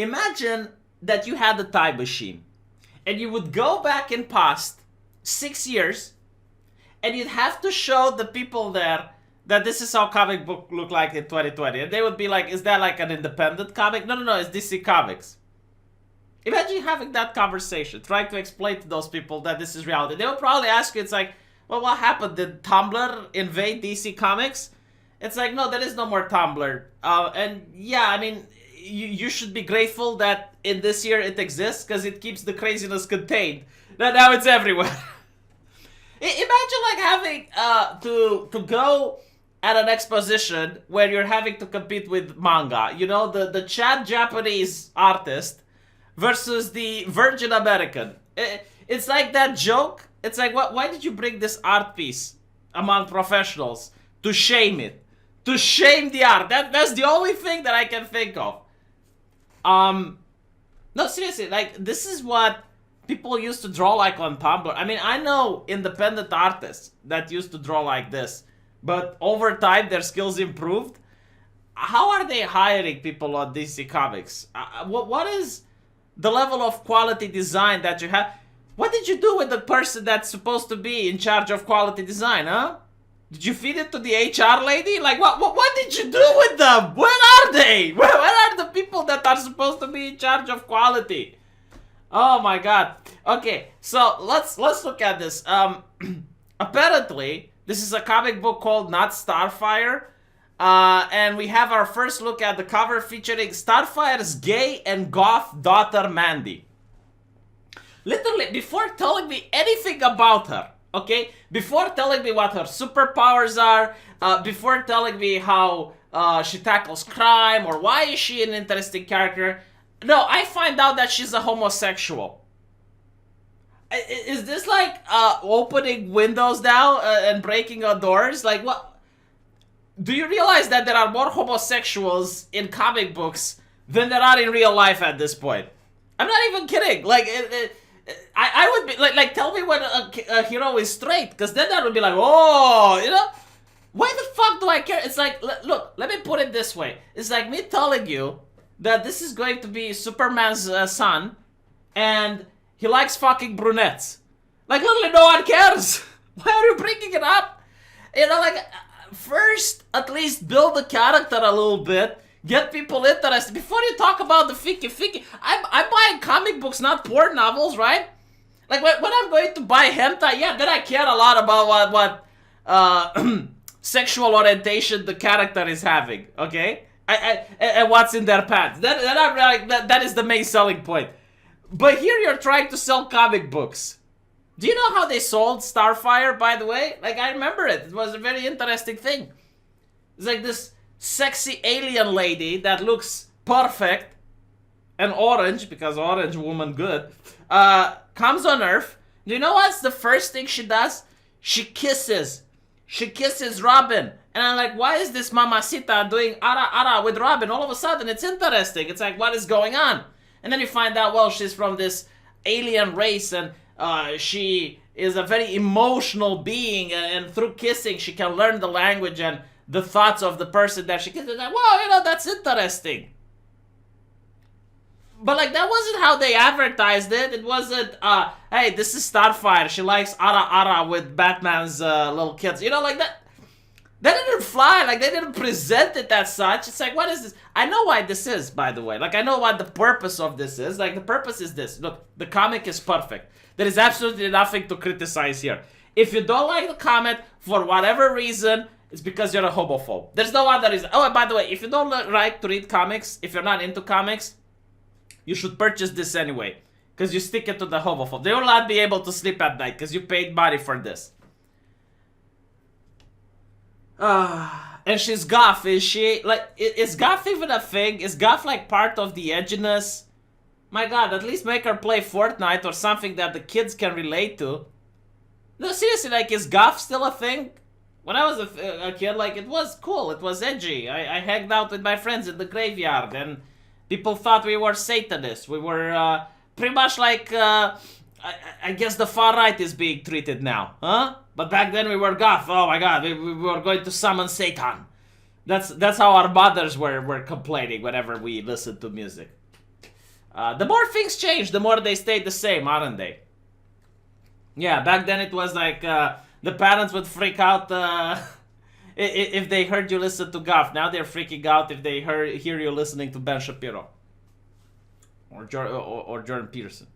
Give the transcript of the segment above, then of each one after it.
Imagine that you had a time machine and you would go back in past 6 years and you'd have to show the people there that this is how comic book look like in 2020. And they would be like, is that like an independent comic? No, it's DC Comics. Imagine having that conversation, trying to explain to those people that this is reality. They would probably ask you, it's like, well, what happened? Did Tumblr invade DC Comics? It's like, no, there is no more Tumblr. And yeah, I mean, you should be grateful that in this year it exists because it keeps the craziness contained. Now it's everywhere. Imagine like having to go at an exposition where you're having to compete with manga. You know, the Chad Japanese artist versus the Virgin American. It's like that joke. It's like, why did you bring this art piece among professionals? To shame it. To shame the art. That's the only thing that I can think of. No, seriously, like, this is what people used to draw like on Tumblr. I mean, I know independent artists that used to draw like this, but over time their skills improved. How are they hiring people on DC Comics? What is the level of quality design that you have? What did you do with the person that's supposed to be in charge of quality design, huh? Did you feed it to the HR lady? Like, what did you do with them? Where are they? Where are the people that are supposed to be in charge of quality? Oh my god. Okay, so let's look at this. Apparently, this is a comic book called Not Starfire. And we have our first look at the cover featuring Starfire's gay and goth daughter Mandy. Literally, before telling me anything about her, okay? Before telling me what her superpowers are, before telling me how she tackles crime, or why is she an interesting character, no, I find out that she's a homosexual. Is this like opening windows now and breaking doors? Like, what? Do you realize that there are more homosexuals in comic books than there are in real life at this point? I'm not even kidding. Like, I would be like, tell me when a hero is straight, because then that would be like, oh, you know, why the fuck do I care? It's like, look, let me put it this way. It's like me telling you that this is going to be Superman's son, and he likes fucking brunettes. Like, literally no one cares. Why are you bringing it up? You know, like, first, at least build the character a little bit. Get people interested before you talk about the ficky. I'm buying comic books, not porn novels, right? Like, when I'm going to buy hentai, yeah, then I care a lot about what sexual orientation the character is having, okay? And what's in their pants. Then I'm like, that is the main selling point. But here you're trying to sell comic books. Do you know how they sold Starfire, by the way? Like, I remember it. It was a very interesting thing. It's like this sexy alien lady that looks perfect and orange, because orange woman good, comes on Earth. Do you know what's the first thing she does? She kisses Robin. And I'm like, why is this mamacita doing ara with Robin? All of a sudden, it's interesting. It's like, what is going on? And then you find out, well, she's from this alien race, and she is a very emotional being, and through kissing, she can learn the language and the thoughts of the person that she kisses. Like, well, you know, that's interesting. But, like, that wasn't how they advertised it. It wasn't, hey, this is Starfire. She likes ara with Batman's little kids. You know, like, that didn't fly. Like, they didn't present it as such. It's like, what is this? I know why this is, by the way. Like, I know what the purpose of this is. Like, the purpose is this. Look, the comic is perfect. There is absolutely nothing to criticize here. If you don't like the comic, for whatever reason, it's because you're a homophobe. There's no other reason. Oh, and by the way, if you don't like to read comics, if you're not into comics, you should purchase this anyway. Because you stick it to the homophobe. They will not be able to sleep at night because you paid money for this. And she's goth, is she? Like, is goth even a thing? Is goth like part of the edginess? My god, at least make her play Fortnite or something that the kids can relate to. No, seriously, like, is goth still a thing? When I was a kid, like, it was cool, it was edgy. I hanged out with my friends in the graveyard, and people thought we were Satanists. We were, pretty much like, I guess the far right is being treated now, huh? But back then we were goth. Oh my god, we were going to summon Satan. That's how our mothers were complaining whenever we listened to music. The more things change, the more they stay the same, aren't they? Yeah, back then it was like the parents would freak out if they heard you listen to Goff. Now they're freaking out if they hear you listening to Ben Shapiro or Jordan Peterson.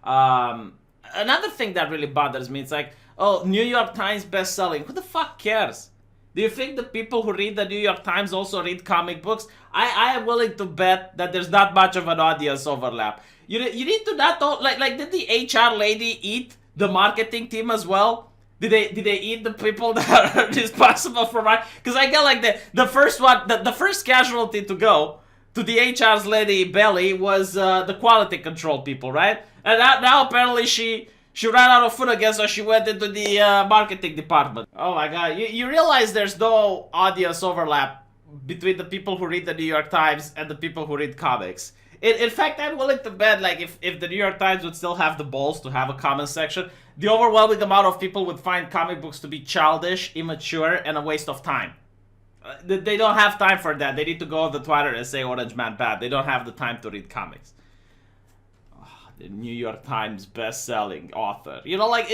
Another thing that really bothers me, it's like, oh, New York Times best-selling. Who the fuck cares? Do you think the people who read the New York Times also read comic books? I am willing to bet that there's not much of an audience overlap. You need to not like did the HR lady eat the marketing team as well? Did they eat the people that are responsible for marketing? Because I get like the first one, the first casualty to go to the HR's lady belly was the quality control people, right? And now apparently she ran out of food again, so she went into the marketing department. Oh my god, you realize there's no audience overlap between the people who read the New York Times and the people who read comics. In fact, I'm willing to bet, like, if the New York Times would still have the balls to have a comment section, the overwhelming amount of people would find comic books to be childish, immature, and a waste of time. They don't have time for that. They need to go on the Twitter and say Orange Man bad. They don't have the time to read comics. The New York Times best-selling author. You know, like,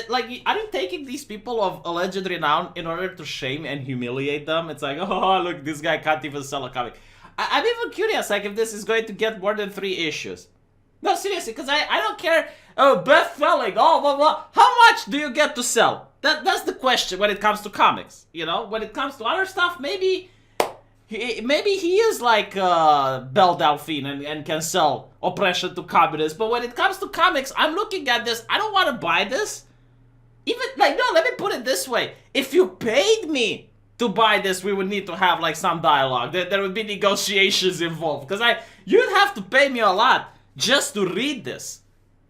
like, are you taking these people of alleged renown in order to shame and humiliate them? It's like, oh, look, this guy can't even sell a comic. I'm even curious, like, if this is going to get more than 3 issues. No, seriously, because I don't care. Oh, best-selling, oh, blah, blah. How much do you get to sell? That's the question when it comes to comics, you know? When it comes to other stuff, maybe he is like Belle Delphine and can sell oppression to communists. But when it comes to comics, I'm looking at this. I don't want to buy this. Even, like, no, let me put it this way. If you paid me to buy this, we would need to have, like, some dialogue. There would be negotiations involved. Because you'd have to pay me a lot just to read this.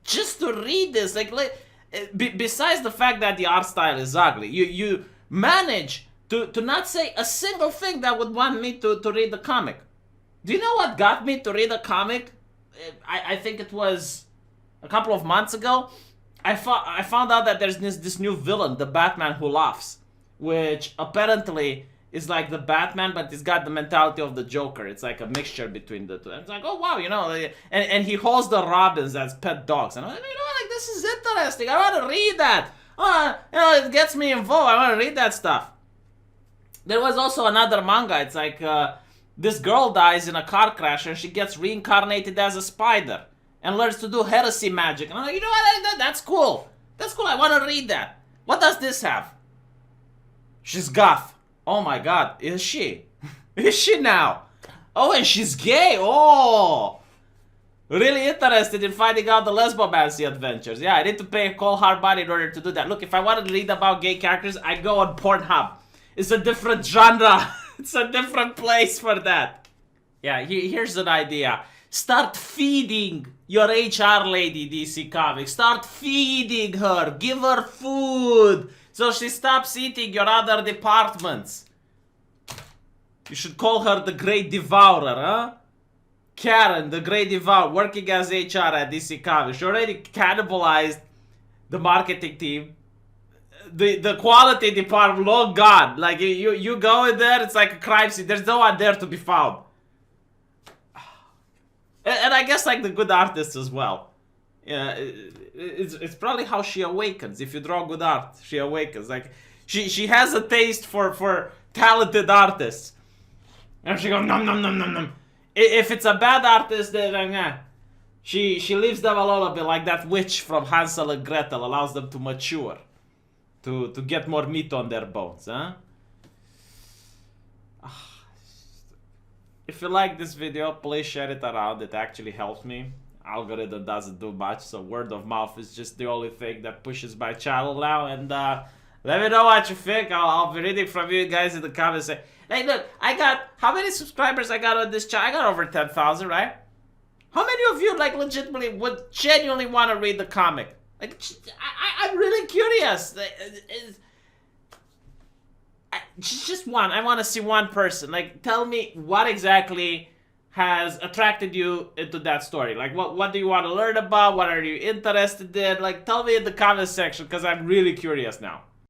Just to read this. Like besides the fact that the art style is ugly, you manage to not say a single thing that would want me to read the comic. Do you know what got me to read a comic? I think it was a couple of months ago. I found out that there's this new villain, the Batman Who Laughs, which apparently is like the Batman, but it's got the mentality of the Joker. It's like a mixture between the two. And it's like, oh wow, you know, and he holds the Robins as pet dogs. And I'm like, you know, like, this is interesting. I want to read that. You know, it gets me involved. I want to read that stuff. There was also another manga. It's like this girl dies in a car crash and she gets reincarnated as a spider and learns to do heresy magic. And I'm like, you know what? That's cool. That's cool. I want to read that. What does this have? She's goth. Oh my god, is she? Is she now? Oh, and she's gay. Oh, really interested in finding out the lesbomancy adventures. Yeah, I need to pay a cold hard body in order to do that. Look, if I wanted to read about gay characters, I go on Pornhub. It's a different genre. It's a different place for that. Yeah, here's an idea. Start feeding your HR lady, DC Comics. Start feeding her. Give her food so she stops eating your other departments. You should call her the Great Devourer, huh? Karen, the Great Devourer, working as HR at DC Comics. She already cannibalized the marketing team. The quality department, oh god. Like, you go in there, it's like a crime scene. There's no one there to be found. And I guess, like, the good artists as well. Yeah, it's probably how she awakens. If you draw good art, she awakens. Like, she has a taste for talented artists. And she goes, nom nom nom nom nom. If it's a bad artist, then she leaves them alone a bit, like that witch from Hansel and Gretel, allows them to mature. To get more meat on their bones, huh? If you like this video, please share it around. It actually helps me. Algorithm doesn't do much, so word of mouth is just the only thing that pushes my channel now. And let me know what you think. I'll be reading from you guys in the comments. Like, look, I got, how many subscribers I got on this channel? I got over 10,000, right? How many of you, like, legitimately would genuinely want to read the comic? Like, I'm really curious. Just one. I want to see one person. Like, tell me what exactly has attracted you into that story. Like, what do you want to learn about? What are you interested in? Like, tell me in the comment section, because I'm really curious now.